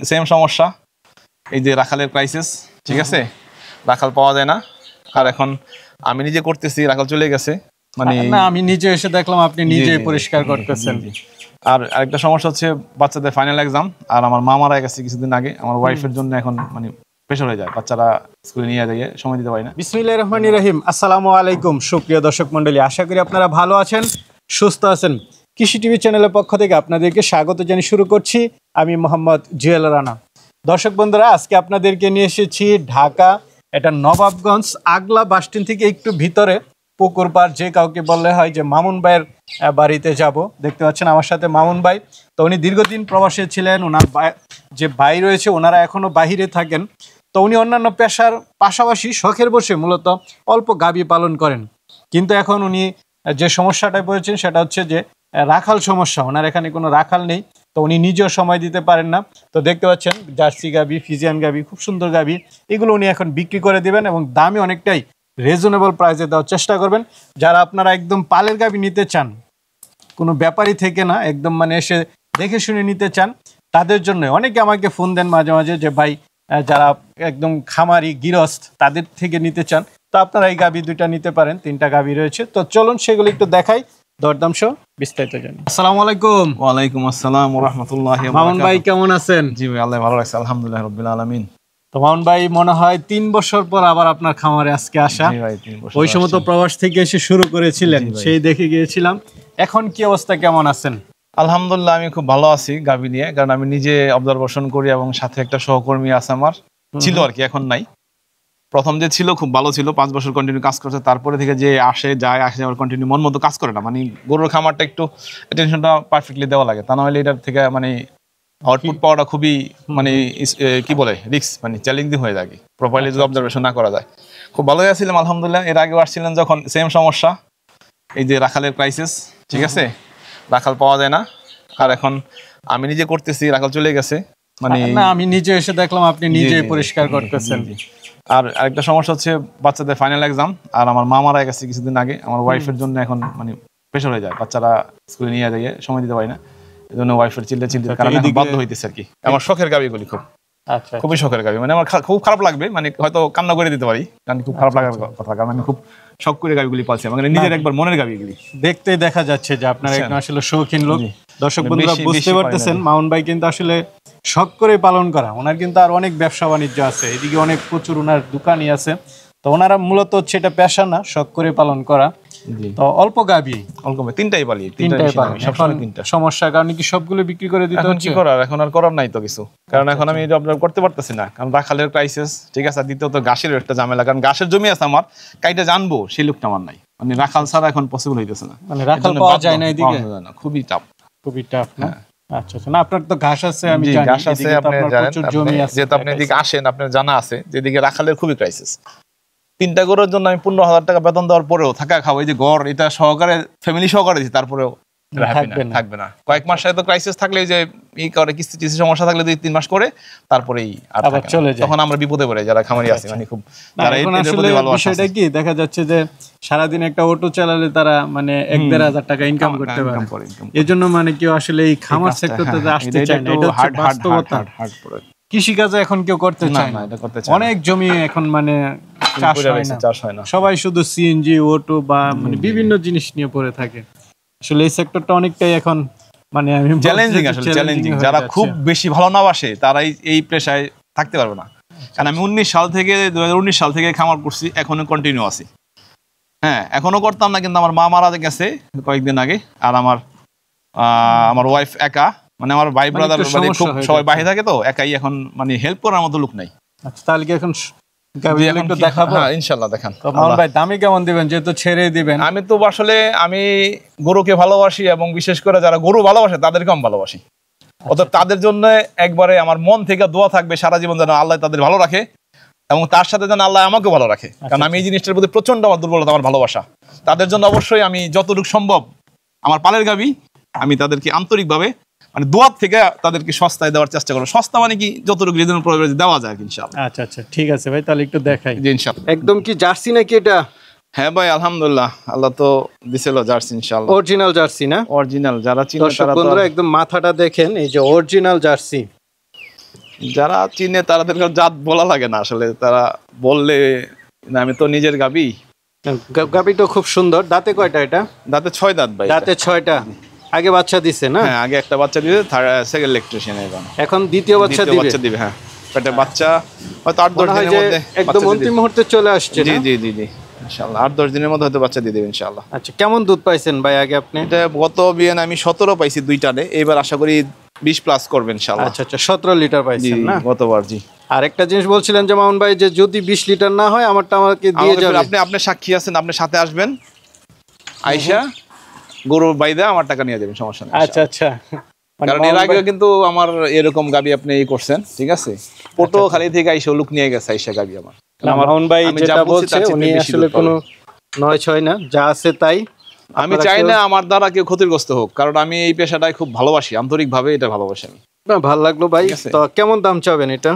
Same সমস্যা, এই যে রাখালের ক্রাইসিস, ঠিক আছে, রাখাল পাওয়া যায় না। আর এখন আমি নিজে করতেছি, রাখাল চলে গেছে, মানে না আমি নিজে এসে দেখলাম আপনি নিজেই পরিষ্কার করতেছেন। আর আরেকটা সমস্যা হচ্ছে বাচ্চাদের ফাইনাল এক্সাম, আর আমার মা মারা গেছে কিছুদিন আগে, আমার ওয়াইফের জন্য এখন মানে প্রেশার হয়ে যায়, বাচ্চারা স্কুলে নিয়ে যায়, সময় দিতে পারি না। বিসমিল্লাহির রহমানির রহিম। আসসালামু আলাইকুম সুপ্রিয় দর্শক মণ্ডলী, আশা করি আপনারা ভালো আছেন, সুস্থ আছেন। কৃষি টিভি চ্যানেলের পক্ষ থেকে আপনাদেরকে স্বাগত জানিয়ে শুরু করছি আমি মোহাম্মদ জুয়েল রানা। দর্শক বন্ধুরা, আজকে আপনাদেরকে নিয়ে এসেছি ঢাকা, এটা নবাবগঞ্জ আগলা বাসস্ট্যান্ড থেকে একটু ভিতরে, পুকুর পাড়, যে কাউকে বললে হয় যে মামুন ভাইয়ের বাড়িতে যাব। দেখতে পাচ্ছেন আমার সাথে মামুন ভাই, তো উনি দীর্ঘদিন প্রবাসে ছিলেন, ওনার যে ভাই রয়েছে ওনারা এখনো বাহিরে থাকেন। তো উনি অন্যান্য পেশার পাশাপাশি শখের বসে মূলত অল্প গাভী পালন করেন, কিন্তু এখন উনি যে সমস্যাটায় পড়েছেন সেটা হচ্ছে যে রাখাল সমস্যা। ওনার এখানে কোনো রাখাল নেই, তো উনি নিজেও সময় দিতে পারেন না। তো দেখতে পাচ্ছেন জার্সি গাভী, ফিজিয়ান গাভী, খুব সুন্দর গাভী, এগুলো উনি এখন বিক্রি করে দিবেন এবং দামে অনেকটাই রিজনেবল প্রাইসে দেওয়ার চেষ্টা করবেন। যারা আপনারা একদম পালের গাভী নিতে চান, কোনো ব্যাপারী থেকে না, একদম মানে এসে দেখে শুনে নিতে চান, তাদের জন্য অনেকে আমাকে ফোন দেন মাঝে মাঝে যে ভাই যারা একদম খামারি গৃহস্থ তাদের থেকে নিতে চান, তো আপনারা এই গাভী দুইটা নিতে পারেন। 3টা গাভী রয়েছে, তো চলুন সেগুলো একটু দেখাই, দরদাম সহ বিস্তারিত জানি। আসসালামু আলাইকুম। ওয়ালাইকুম আসসালাম ওয়া রাহমাতুল্লাহি ওয়া বারাকাতুহু। মামুন ভাই কেমন আছেন? জি ভাই, আল্লাহ ভালো রাখছে, আলহামদুলিল্লাহ রাব্বিল আলামিন। তো মামুন ভাই মনে হয় 3 বছর পর আবার আপনার খামারে আজকে আসা। জি ভাই, 3 বছর। ওই সময় তো প্রবাস থেকে এসে শুরু করেছিলেন, সেই দেখে গিয়েছিলাম। এখন কি অবস্থা, কেমন আছেন? আলহামদুলিল্লাহ আমি খুব ভালো আছি গাভী নিয়ে, কারণ আমি নিজে অবজারভেশন করি এবং সাথে একটা সহকর্মী আছে আমার, ছিল আর কি, এখন নাই। প্রথম যে ছিল খুব ভালো ছিল, 5 বছর কন্টিনিউ কাজ করছে, তারপরে থেকে যে আসে যায় আসে আবার কন্টিনিউ মন মতো কাজ করে না। মানে গরুর খামারটা একটু অ্যাটেনশনটা পারফেক্টলি দেওয়া লাগে, তা নাহলে এটার থেকে মানে আউটপুট পাওয়াটা খুবই মানে কি বলে রিস্ক, মানে চ্যালেঞ্জিং হয়ে যায় প্রপারলি যদি অবজারভেশন না করা যায়। খুব ভালোই আছিলাম আলহামদুলিল্লাহ। এর আগে আসছিলেন যখন সেম সমস্যা, এই যে রাখালের ক্রাইসিস, ঠিক আছে, রাখাল পাওয়া যায় না। আর এখন আমি নিজে করতেছি, রাখাল চলে গেছে, মানে না আমি নিজে এসে দেখলাম আপনি নিজেই পরিষ্কার করতেছেন। আর আরেকটা সমস্যা হচ্ছে বাচ্চাদের ফাইনাল এক্সাম, আর আমার মা মারা গেছে কিছুদিন আগে, আমার ওয়াইফের জন্য এখন মানে প্রেশার হয়ে যায়, বাচ্চারা স্কুলে নিয়ে যায়, সময় দিতে পারি না। এই জন্য ওয়াইফের চিন্তার কারণে বাধ্য হইতেছে আর কি। আমার শখের গাভীগুলি খুব, আচ্ছা, খুবই শখের গাভী, মানে আমার খুব খারাপ লাগবে, মানে হয়তো কান্না করে দিতে পারি, কারণ খুব খারাপ লাগার কথা, কারণ আমি খুব শখ করে গাভীগুলি পালছি, মানে নিজের একবার মনের গাভীগুলি। দেখতেই দেখা যাচ্ছে যে আপনারা একদম আসলে শৌখিন লোক। দর্শক বন্ধুরা বুঝতে পারতেছেন মামুন ভাই কিন্তু আসলে শখ করে পালন করা। ওনার কিন্তু আর অনেক ব্যবসা বাণিজ্য আছে, এদিকে অনেক প্রচুর ওনার দোকানই আছে। তো ওনারা মূলত হচ্ছে এটা পেশা না, শখ করে পালন করা। তো অল্প গাভী, অল্প 3টাই পালি, 3টাই সবসময় 3টা। সমস্যার কারণে কি সবগুলো বিক্রি করে দিতে হচ্ছে? কি করার, এখন আর করার নাই তো কিছু, কারণ এখন আমি এটা অবজার্ভ করতে পারতেছি না, কারণ রাখালের ক্রাইসিস, ঠিক আছে। দ্বিতীয়ত ঘাসের একটা ঝামেলা, কারণ ঘাসের জমি আছে আমার, কাইটা জানবো সেই লোকটা আমার নাই, মানে রাখাল ছাড়া এখন পসিবল হইতেছে না, মানে রাখাল পাওয়া যায় না এদিকে, খুবই টাফ, খুবই টাফ না। আচ্ছা আচ্ছা, না আপনার তো ঘাস আছে, আমি জানি ঘাস আছে, আপনি জানেন, জমি আছে, যেহেতু আপনি এদিকে আসেন আপনার জানা আছে যেদিকে রাখালের খুবই ক্রাইসিস। 3টা গরুর জন্য আমি 15,000 টাকা বেতন দেওয়ার পরেও থাকা খাওয়া, এই যে ঘর এটা সহকারে ফ্যামিলি সহকারে দিচ্ছি, তারপরেও থাকবে না। কয়েক মাস তো ক্রাইসিস থাকলে যে এই করে কিস্তি সমস্যা থাকলে 2-3 মাস করে তারপরেই আবার চলে যায়, তখন আমরা বিপদে পড়ে যারা খামারি আছে, মানে খুব যারা এর প্রতি ভালোবাসা। বিষয়টা কি দেখা যাচ্ছে যে সারাদিন একটা অটো চালালে তারা মানে 1-1.5 টাকা ইনকাম করতে পারে, এজন্য মানে কেউ আসলে এই খামার সেক্টরটাতে আসতে চায় না। এটা হচ্ছে বাস্তবতা। কৃষিকাজ এখন কেউ করতে চায় না, অনেক জমি এখন মানে চাষ হয় না, সবাই শুধু সিএনজি, অটো বা মানে বিভিন্ন জিনিস নিয়ে পড়ে থাকে। আসলে এই সেক্টরটা অনেকটাই এখন মানে আমি চ্যালেঞ্জিং, আসলে চ্যালেঞ্জিং। যারা খুব বেশি ভালো না বাসে তারা এই পেশায় থাকতে পারবে না, কারণ আমি 2019 সাল থেকে খামার করছি, এখনো কন্টিনিউ আছি। হ্যাঁ, এখনো করতাম না, কিন্তু আমার মা মারা গেছে কয়েকদিন আগে, আর আমার ওয়াইফ একা, মানে আমার ভাই ব্রাদার মানে খুব সবাই বাইরে থাকে, তো একাই এখন মানে হেল্প করার মতো লোক নাই। আচ্ছা, তাহলে কি এখন একটু দেখাবো? হ্যাঁ ইনশাআল্লাহ দেখান। মামুন ভাই দামি কেমন দিবেন, যেহেতু ছেড়ে দিবেন? আমি তো আসলে আমি গরুকে ভালোবাসি, এবং বিশেষ করে যারা গরু ভালোবাসে তাদেরকে আমি ভালোবাসি। অর্থাৎ তাদের জন্য একবারে আমার মন থেকে দোয়া থাকবে সারা জীবন যেন আল্লাহ তাদের ভালো রাখে, এবং তার সাথে যেন আল্লাহ আমাকে ভালো রাখে, কারণ আমি এই জিনিসটার প্রতি প্রচন্ড আমার দুর্বলতা, আমার ভালোবাসা। তাদের জন্য অবশ্যই আমি যতটুকু সম্ভব আমার পালের গাভী আমি তাদেরকে আন্তরিকভাবে মানে দোয়ার থেকে তাদেরকে সস্তায় দেওয়ার চেষ্টা করবো। সস্তা মানে কি যতটুকু রিজনেবল প্রাইসে দেওয়া যায় ইনশাআল্লাহ। আচ্ছা আচ্ছা, ঠিক আছে ভাই, তাহলে একটু দেখাই। জি ইনশাআল্লাহ। একদম কি জার্সি নাকি এটা? হ্যাঁ ভাই আলহামদুলিল্লাহ, আল্লাহ তো দিছিল জার্সি ইনশাআল্লাহ। অরিজিনাল জার্সি না? অরিজিনাল, যারা চিনে তারা বন্ধুরা একদম মাথাটা দেখেন, এই যে অরিজিনাল জার্সি। যারা চিনে তাদের জাত বলা লাগে না আসলে, তারা বললে না, আমি তো নিজের গাবি। গাবিটা খুব সুন্দর। দাঁতে কয়টা এটা? দাঁতে 6 দাঁত ভাই। দাঁতে 6টা। আগে বাচ্চা দিছে না? হ্যাঁ, আগে একটা বাচ্চা দিয়েছে, সেকেন্ড ল্যাকটেশন এখন দ্বিতীয় বাচ্চা দিবে। হ্যাঁ, পেটে বাচ্চা হয়তো 8-10 দিনের মধ্যে একদম অন্তিম মুহূর্তে চলে আসছে। জি জি জি জি, ইনশাআল্লাহ 8-10 দিনের মধ্যে হয়তো বাচ্চা দিয়ে দেবে ইনশাআল্লাহ। আচ্ছা, কেমন দুধ পাইছেন ভাই আগে আপনি? এটা গত বিয়ান আমি 17 পাইছি দুইটাতে, এবার আশা করি 20 প্লাস করবেন ইনশাআল্লাহ। আচ্ছা আচ্ছা, 17 লিটার পাইছেন না গতবার? জি। আর একটা জিনিস বলছিলেন যে মামুন ভাই, যে যদি 20 লিটার না হয় আমারটা আমাকে দিয়ে যাবে। আপনি সাক্ষী আছেন, আপনি সাথে আসবেন, আয়শা গরু বাইদা আমার টাকা নিয়ে যাবেন, সমস্যা নেই। আচ্ছা আচ্ছা, কারণ এর আগে কিন্তু আমার এরকম গাবি আপনি করছেন, ঠিক আছে? পটুয়াখালী থেকে আইসা লুক নিয়ে গেছে আইসা গাবি আমার। মামুন ভাই যেটা বলছে উনি আসলে কোনো 9-6 না, যা আছে তাই। আমি চাই না আমার দ্বারা কেউ ক্ষতিগ্রস্ত হোক, কারণ আমি এই পেশাটাই খুব ভালোবাসি, আন্তরিকভাবে এটা ভালোবাসি আমি। ভালো লাগলো ভাই। তো কেমন দাম চাবেন এটা?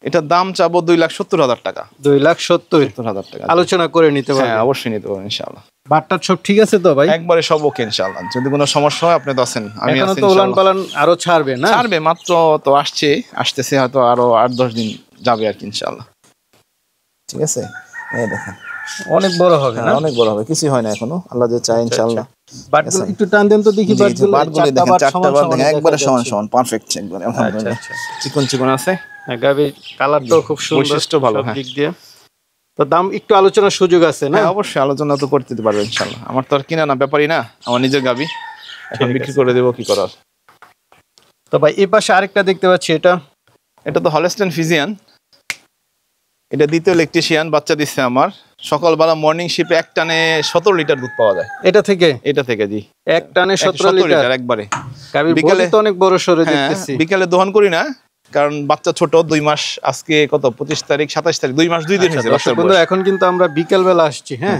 এটার দাম চাবো 2,70,000 টাকা। 2,70,000 টাকা আলোচনা করে নিতে পারবেন? হ্যাঁ, অবশ্যই নিতে পারবেন ইনশাআল্লাহ। বাটটার সব ঠিক আছে তো ভাই? একবারে সব ওকে ইনশাআল্লাহ। যদি কোনো সমস্যা হয় আপনি তো আছেন, আমি আছি ইনশাআল্লাহ। উলান পালান আরো ছাড়বে না? ছাড়বে, মাত্র তো আসতেছে, হয়তো আরো 8-10 দিন যাবে আর কি ইনশাআল্লাহ। ঠিক আছে, এই দেখেন অনেক বড় হবে না? অনেক বড় হবে, কিছু হয় না এখনো, আল্লাহ যে চায় ইনশাআল্লাহ। বাটগুলো একটু টান দেন তো দেখি। বাটগুলো দেখেন, চারটা বাট দেখেন, একবারে সমান সমান, পারফেক্ট একবারে, আলহামদুলিল্লাহ। চিকন চিকন আছে। হ্যাঁ, গাবি কালারটাও খুব সুন্দর, বৈশিষ্ট্য ভালো। সব দিক দিয়ে। তো দাম একটু আলোচনার সুযোগ আছে না? হ্যাঁ, অবশ্যই আলোচনা তো করতে পারবেন ইনশাআল্লাহ। আমার তো আর কিনা না, ব্যাপারই না, আমার নিজের গাবি, এখন বিক্রি করে দেবো, কি করার। তো ভাই এই পাশে আরেকটা দেখতে পাচ্ছি, এটা তো হলস্টেইন ফ্রিজিয়ান, এটা দ্বিতীয় ইলেকট্রিশিয়ান, বাচ্চা দিচ্ছে আমার। সকালবেলা মর্নিং শিপে এক টানে 17 লিটার দুধ পাওয়া যায় এটা থেকে। জি, এক টানে 17 লিটার একবারে। বিকেলে তো অনেক বড় সরে দেখতেছি। বিকেলে দহন করি না, কারণ বাচ্চা ছোট, 2 মাস, আজকে কত 25 তারিখ 27 তারিখ, 2 মাস 2 দিন হয়েছে বাচ্চার বয়স। এখন কিন্তু আমরা বিকেল বেলা আসছি। হ্যাঁ,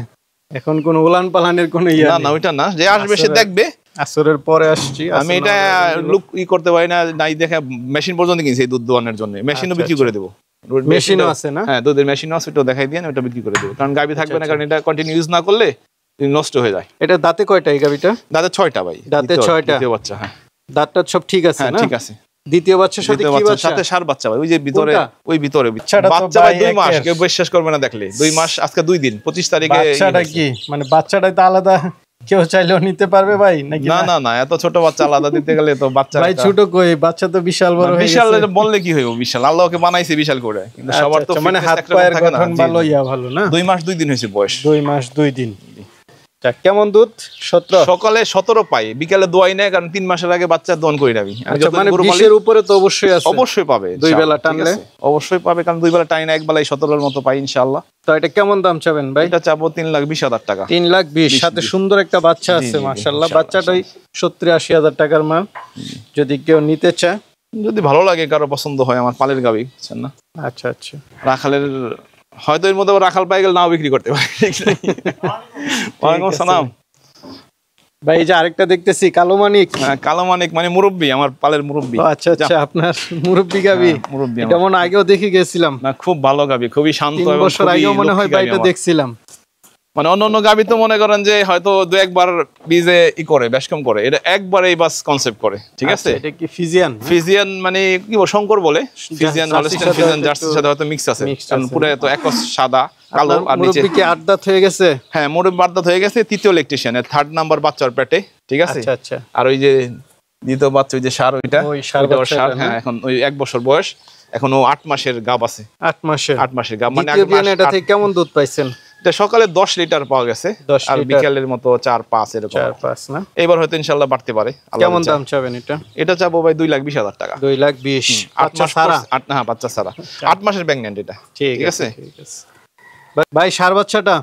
এখন কোন উলান পালানের কোন না, ওইটা না, যে আসবে সে দেখবে। আসরের পরে আসছি, আমি এটা লুক করতে পারি না, নাই দেখে মেশিন পর্যন্ত কিনছি এই দুধ দোয়ানোর জন্য। মেশিনও বিক্রি করে দেবো, মেশিনও আছে না? হ্যাঁ, দুধের মেশিনও আছে, ওটা দেখাই দিয়ে ওটা বিক্রি করে দেবো, কারণ গাবি থাকবে না, কারণ এটা কন্টিনিউ ইউজ না করলে নষ্ট হয়ে যায়। এটা দাঁতে কয়টা এই গাবিটা? দাঁতে 6টা ভাই। দাঁতে 6টা দ্বিতীয় বাচ্চা। হ্যাঁ, দাঁতটা সব ঠিক আছে না? ঠিক আছে। দ্বিতীয় বাচ্চার সাথে কি বাচ্চা? সাথে সার বাচ্চা ভাই, ওই যে ভিতরে, ওই ভিতরে বাচ্চা ভাই 2 মাস, কেউ বিশ্বাস করবে না দেখলে। 2 মাস, আজকে 2 দিন, 25 তারিখে। বাচ্চাটা কি মানে বাচ্চাটাই তো আলাদা কেউ চাইলেও নিতে পারবে ভাই নাকি? না না না, এত ছোট বাচ্চা আলাদা দিতে গেলে তো বাচ্চা ভাই ছোট কই, বাচ্চা তো বিশাল বড় হয়ে গেছে। বিশাল বললে কি হইব, বিশাল আল্লাহকে বানাইছে বিশাল করে, কিন্তু সবার তো মানে হাত পায়ের গঠন ভালো, ভালো না? 2 মাস 2 দিন হয়েছে বয়স। 2 মাস 2 দিন। কেমন দুধ? 17। সকালে 17 পাই, বিকালে দোয়াই না, কারণ 3 মাসের আগে বাচ্চা দহন করি না আমি। মানে 20 এর উপরে তো অবশ্যই আছে। অবশ্যই পাবে, 2 বেলা টানলে অবশ্যই পাবে, কারণ 2 বেলা টাই না, এক বেলায় 17 এর মতো পাই ইনশাআল্লাহ। তো এটা কেমন দাম চাবেন ভাই? এটা চাবো 3,20,000 টাকা। 3,20,000 সাথে সুন্দর একটা বাচ্চা আছে, মাশাআল্লাহ। বাচ্চাটাই 70-80 টাকার মাল, যদি কেউ নিতে চায়। যদি ভালো লাগে, কারো পছন্দ হয়, আমার পালের গাবি, বুঝছেন না? আচ্ছা আচ্ছা, রাখালের হয়তো এর মধ্যে রাখাল পাই গেলে নাও বিক্রি করতে পারে। ওয়ালাইকুম আসসালাম ভাই। এই যে আরেকটা দেখতেছি, কালো মানিক। কালো মানিক মানে মুরব্বি, আমার পালের মুরব্বি। আচ্ছা আচ্ছা, আপনার মুরব্বি গাবি। মুরব্বি কেমন আগেও দেখে গেছিলাম না, খুব ভালো গাবি, খুবই শান্ত। 3 বছর আগেও মনে হয় ভাইটা দেখছিলাম। মানে অন্য গাবি তো মনে করেন যে হয়তো 2-1 বীজে করে বেশ কম করে, এটা একবারেই বাস কনসেপ্ট করে, ঠিক আছে? এটা কি ফিজিয়ান? ফিজিয়ান মানে কি শঙ্কর বলে, ফিজিয়ান হলস্টেইন ফিজিয়ান জার্সির সাথে হয়তো মিক্স আছে, কারণ পুরো তো একস সাদা কালো। আর নিচে কি 8 দাঁত হয়ে গেছে? হ্যাঁ, মুরব্বি 8 দাঁত হয়ে গেছে, তৃতীয় ইলেকট্রিশিয়ান, 3rd নাম্বার বাচ্চার পেটে, ঠিক আছে? আচ্ছা আচ্ছা। আর ওই যে দ্বিতীয় বাচ্চা, ওই যে সার, ওইটা সার। হ্যাঁ, এখন ওই 1 বছর বয়স, এখনো 8 মাসের গাব আছে। 8 মাসের গাব মানে এটা থেকে কেমন দুধ পাইছেন? এটা সকালে 10 লিটার পাওয়া গেছে, আর বিকেলের মতো 4-5 এরকম। 4-5 না? এবার হয়তো ইনশাআল্লাহ বাড়তে পারে। কেমন দাম চাবেন এটা? এটা চাবো ভাই 2,20,000 টাকা। 2,20,000 বাচ্চা সারা? হ্যাঁ, বাচ্চা সারা, 8 মাসের প্রেগন্যান্ট এটা। ঠিক আছে ভাই। সার বাচ্চাটা?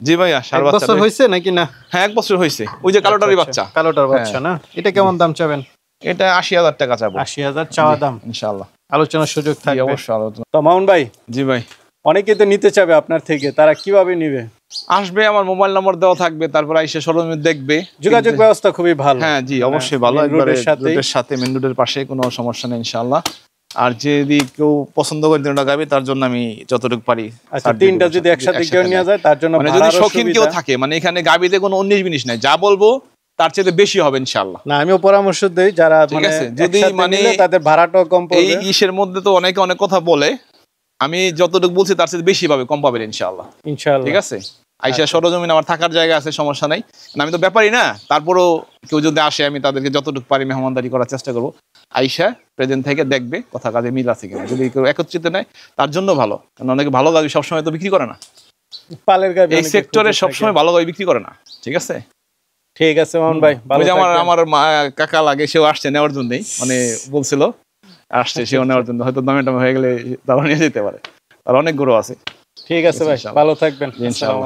জি ভাইয়া, সার বাচ্চা। 1 বছর হইছে নাকি না? হ্যাঁ, 1 বছর হইছে। ওই যে কালোটারই বাচ্চা। কালোটার বাচ্চা না? এটা কেমন দাম চাবেন? এটা 80,000 টাকা চাবো। 80,000 চাওয়া দাম, ইনশাআল্লাহ আলোচনার সুযোগ থাকবে। অবশ্যই আলোচনা। তো মামুন ভাই। জি ভাই। অনেকে তো নিতে চাবে আপনার থেকে, তারা কিভাবে নিবে? আসবে, আমার মোবাইল নম্বর দেওয়া থাকবে, তারপর আইসা শোরুমে দেখবে। যোগাযোগ ব্যবস্থা খুবই ভালো। হ্যাঁ জি, অবশ্যই ভালো, একবারে রোডের সাথে, মেইন রোডের পাশে, কোনো সমস্যা নেই ইনশাআল্লাহ। আর যদি কেউ পছন্দ করে 3টা গাবি, তার জন্য আমি যতটুকু পারি। আচ্ছা, 3টা যদি একসাথে কেউ নিয়ে যায়, তার জন্য মানে যদি শৌখিন কেউ থাকে, মানে এখানে গাবিতে কোনো 19 জিনিস নাই, যা বলবো তার চেয়ে বেশি হবে ইনশাআল্লাহ। না আমিও পরামর্শ দেই যারা ঠিক মানে আছে, যদি একসাথে মানে নিলে তাদের ভাড়াটাও কম এই পড়বে। ইসের মধ্যে তো অনেকে অনেক কথা বলে, আমি যতটুকু বলছি তার চেয়ে বেশি পাবে, কম পাবেন ইনশাআল্লাহ। ইনশাআল্লাহ। ঠিক আছে, আইসা সরজমিন আমার থাকার জায়গা আছে, সমস্যা নাই। আমি তো ব্যাপারই না, তারপরও কেউ যদি আসে আমি তাদেরকে যতটুকু পারি মেহমানদারি করার চেষ্টা করবো। আইসা প্রেজেন্ট থেকে দেখবে কথা কাজে মিল আছে কিনা, যদি কেউ একত্রিত নেয় তার জন্য ভালো, কারণ অনেকে ভালো গাভি সবসময় তো বিক্রি করে না, পালের গাভী এই অনেকে সেক্টরে খুঁজে সবসময় থাকে। ভালো গাভি বিক্রি করে না। ঠিক আছে, ঠিক আছে মামুন ভাই, ভালো ওই যে থাকবেন। আমার কাকা লাগে, সেও আসছে নেওয়ার জন্যই, মানে বলছিল আসছে সেও নেওয়ার জন্য, হয়তো দামে টামে হয়ে গেলে তারা নিয়ে যেতে পারে, আর অনেক গরু আছে। ঠিক আছে ভাই, ইনশাআল্লাহ। ভালো থাকবেন। ইনশাআল্লাহ। আসসালামু আলাইকুম।